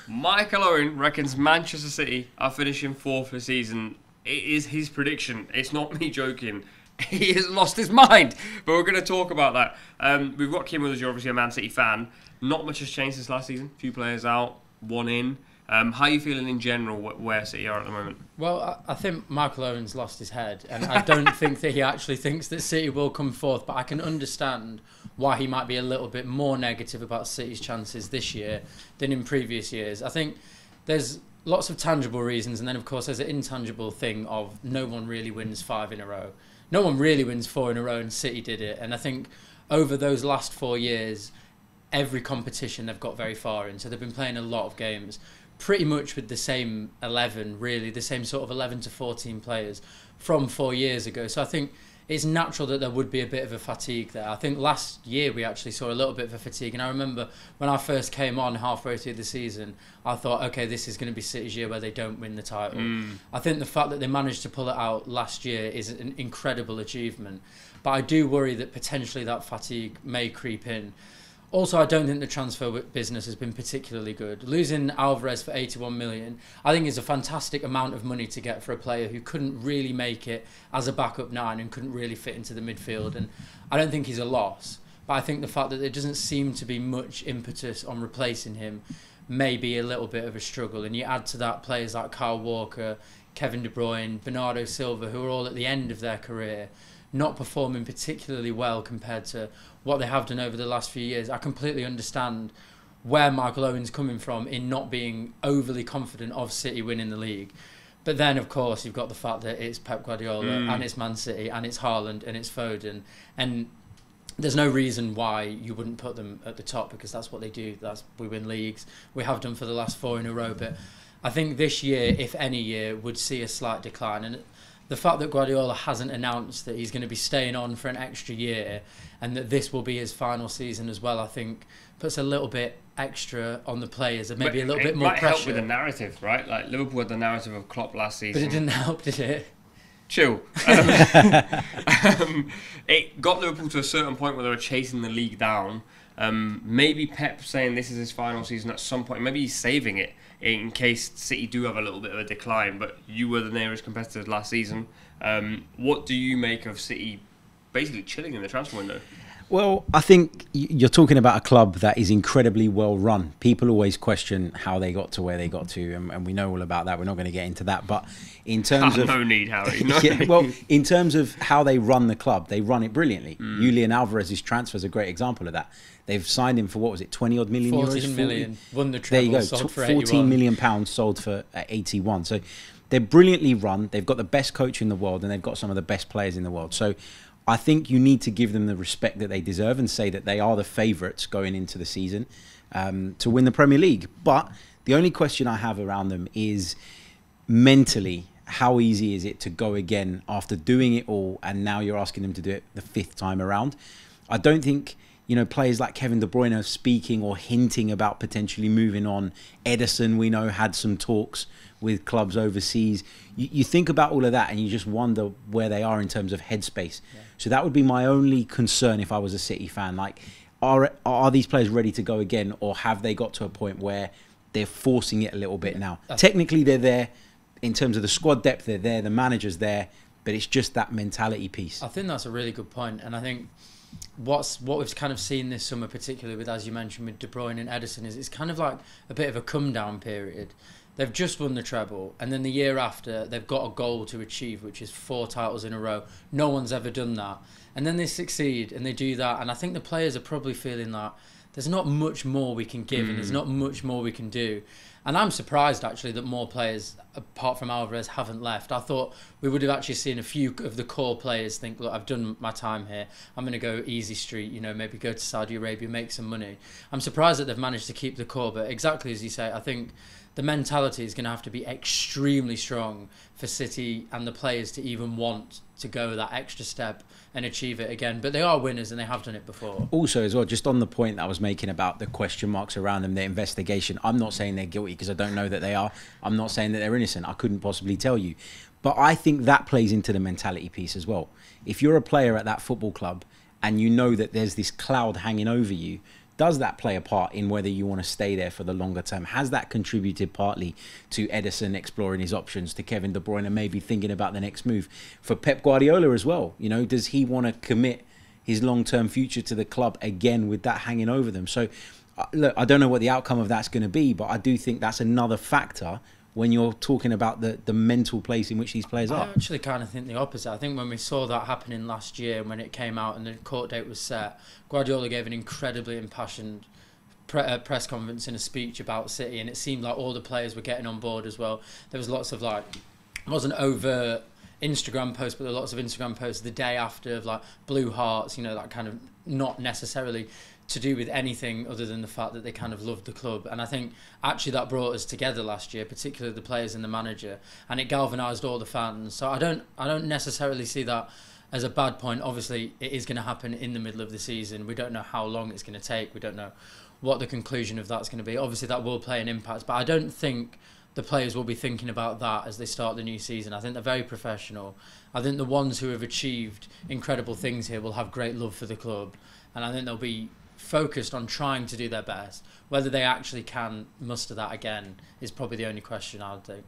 Michael Owen reckons Manchester City are finishing fourth this season. It is his prediction. It's not me joking. He has lost his mind. But we're going to talk about that. We've got Kim with us. You're obviously a Man City fan. Not much has changed since last season. Few players out, one in. How are you feeling in general where City are at the moment? Well, I think Michael Owen's lost his head, and I don't think that he actually thinks that City will come fourth, but I can understand why he might be a little bit more negative about City's chances this year than in previous years. I think there's lots of tangible reasons, and then of course there's an intangible thing of no one really wins 5 in a row. No one really wins 4 in a row, and City did it. And I think over those last 4 years, every competition they've got very far in, so they've been playing a lot of games pretty much with the same 11, really, the same sort of 11 to 14 players from 4 years ago. So I think it's natural that there would be a bit of a fatigue there. I think last year we actually saw a little bit of a fatigue, and I remember when I first came on halfway through the season, I thought, okay, this is going to be City's year where they don't win the title. I think the fact that they managed to pull it out last year is an incredible achievement, but I do worry that potentially that fatigue may creep in. Also, I don't think the transfer business has been particularly good. Losing Alvarez for 81 million, I think, is a fantastic amount of money to get for a player who couldn't really make it as a backup 9 and couldn't really fit into the midfield. And I don't think he's a loss. But I think the fact that there doesn't seem to be much impetus on replacing him may be a little bit of a struggle. And you add to that players like Kyle Walker, Kevin De Bruyne, Bernardo Silva, who are all at the end of their career, not performing particularly well compared to what they have done over the last few years. I completely understand where Michael Owen's coming from in not being overly confident of City winning the league. But then, of course, you've got the fact that it's Pep Guardiola and it's Man City and it's Haaland and it's Foden. And there's no reason why you wouldn't put them at the top, because that's what they do. We win leagues. We have done for the last 4 in a row. But I think this year, if any year, would see a slight decline. And the fact that Guardiola hasn't announced that he's going to be staying on for an extra year and that this will be his final season as well, I think puts a little bit extra on the players and maybe a little bit more pressure. It might help with the narrative, right? Like Liverpool had the narrative of Klopp last season. But it didn't help, did it? Chill. It got Liverpool to a certain point where they were chasing the league down. Maybe Pep saying this is his final season at some point. Maybe he's saving it in case City do have a little bit of a decline. But you were the nearest competitors last season. What do you make of City basically chilling in the transfer window? Well, I think you're talking about a club that is incredibly well run. People always question how they got to where they got to, and we know all about that. We're not going to get into that. But in terms of no need, Harry. No need. Well, in terms of how they run the club, they run it brilliantly. Julian Alvarez's transfer is a great example of that. They've signed him for, what was it, 20 odd million euros? 14 million. Won the treble. There you go. Sold for 14 million pounds sold for 81. So they're brilliantly run. They've got the best coach in the world, and they've got some of the best players in the world. So I think you need to give them the respect that they deserve and say that they are the favourites going into the season to win the Premier League. But the only question I have around them is mentally, how easy is it to go again after doing it all, and now you're asking them to do it the 5th time around? I don't think, players like Kevin De Bruyne are speaking or hinting about potentially moving on. Ederson, we know, had some talks with clubs overseas. You think about all of that and you just wonder where they are in terms of headspace. Yeah. So that would be my only concern if I was a City fan. Like, are these players ready to go again, or have they got to a point where they're forcing it a little bit now? Technically, they're there. In terms of the squad depth, they're there. The manager's there. But it's just that mentality piece. I think that's a really good point. And I think what we've kind of seen this summer, particularly with, as you mentioned, with De Bruyne and Ederson, is it's kind of like a bit of a come-down period. They've just won the treble, and then the year after, they've got a goal to achieve, which is 4 titles in a row. No one's ever done that. And then they succeed, and they do that, and I think the players are probably feeling that there's not much more we can give, and there's not much more we can do. And I'm surprised, actually, that more players, apart from Alvarez, haven't left. I thought we would have actually seen a few of the core players think, look, I've done my time here. I'm going to go easy street, maybe go to Saudi Arabia, make some money. I'm surprised that they've managed to keep the core, but exactly as you say, I think the mentality is going to have to be extremely strong for City and the players to even want to go that extra step and achieve it again. But they are winners and they have done it before. Also, as well, just on the point that I was making about the question marks around them, their investigation, I'm not saying they're guilty because I don't know that they are. I'm not saying that they're innocent. I couldn't possibly tell you. But I think that plays into the mentality piece as well. If you're a player at that football club and you know that there's this cloud hanging over you, does that play a part in whether you want to stay there for the longer term? Has that contributed partly to Ederson exploring his options, to Kevin De Bruyne maybe thinking about the next move? For Pep Guardiola as well, you know, does he want to commit his long-term future to the club again with that hanging over them? So, look, I don't know what the outcome of that's going to be, but I do think that's another factor when you're talking about the mental place in which these players are. I actually kind of think the opposite. I think when we saw that happening last year, when it came out and the court date was set, Guardiola gave an incredibly impassioned press conference and a speech about City, and it seemed like all the players were getting on board as well. There was lots of, like, it wasn't overt Instagram posts, but there were lots of Instagram posts the day after of, like, blue hearts, you know, that kind of, not necessarily to do with anything other than the fact that they kind of loved the club. And I think actually that brought us together last year, particularly the players and the manager, and it galvanised all the fans. So I don't necessarily see that as a bad point. Obviously it is going to happen in the middle of the season. We don't know how long it's going to take. We don't know what the conclusion of that's going to be. Obviously that will play an impact, but I don't think the players will be thinking about that as they start the new season. I think they're very professional. I think the ones who have achieved incredible things here will have great love for the club, and I think they'll be focused on trying to do their best. Whether they actually can muster that again is probably the only question I would think.